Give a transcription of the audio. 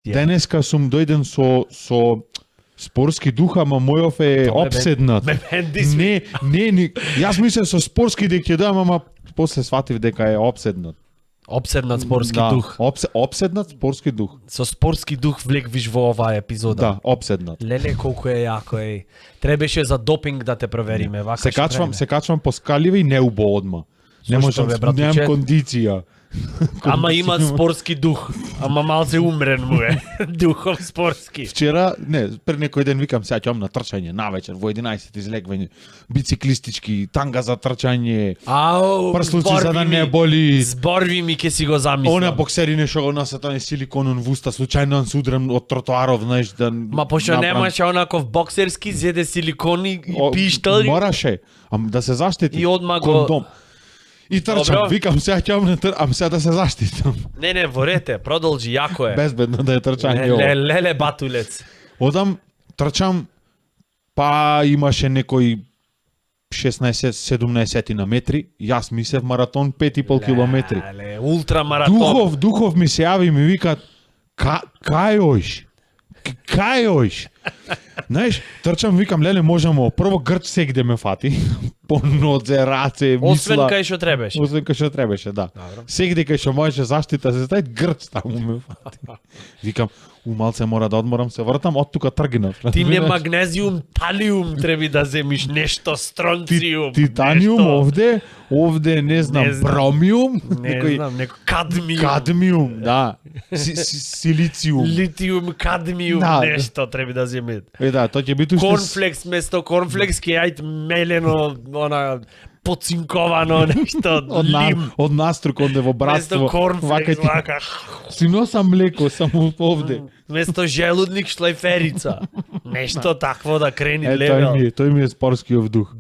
Денеска сум дојден со спортски дух, ама мојов е обседнат. Не, јас мислев со спортски дека ќе дојам, ама после сватив дека е обседнат. Обседнат спортски дух. Обседнат спортски дух. Со спортски дух влегвиш во оваа епизода. Да, обседнат. Леле колку е јако е. Требаше за допинг да те провериме, вака се качвам по скаливи и не убо одма. Не можам, немам кондиција. Ама има спортски дух. Ама малце умрен му е. Духов спортски. Вчера, пред некој ден викам сега ќе на трчање навечер во 11 излегвање, бициклистички, танга за трчање. Прслуци за да не боли. Зборви ми ке си го замислам. Она боксерine што го носат оне силиконон в уста, случајно се удрам од тротоаров, знаеш, да. Ма пошто немаше онаков боксерски, зеде силикони и пиштол. Мораше, да се заштити. И одма го кондом. И трчам, викам сега ќе ам сега да се заштитам. Не, ворете, продолжи, јако е. Безбедно да е трчање. Леле батулец. Одам, трчам, па имаше некој 16-17 на метри, јас мислев маратон 5,5 километри. Леле, ултрамаратон. Духов ми се јави и ми вика, кај оиш? Знаеш, трчам, викам, леле, можемо, прво грч сегде ме фати, по нозе, раце, мисла. Освен кај што требеше. Освен кај што требеше, да. Добро. Сегде кај што можеше заштита се стави, грч таму ме фати. Викам, малце мора да одморам, се вртам, од тука тргнав. Ти не магнезиум, талиум треби да земиш, нешто стронциум. Титаниум овде не знам, бромиум, некој кадмиум. Кадмиум, да. Силициум. Литиум, кадмиум, нешто треби да земе. Да, тоа ќе биде корнфлекс место корнфлекс ќе јајд мелено, она поцинковано нешто лим. Од наструк онде во братство. Место корнфлекс, вака. Си носам млеко само овде. Место желудник шлајферица. Нешто такво да крени левел. Тој ми е спортскиот дух.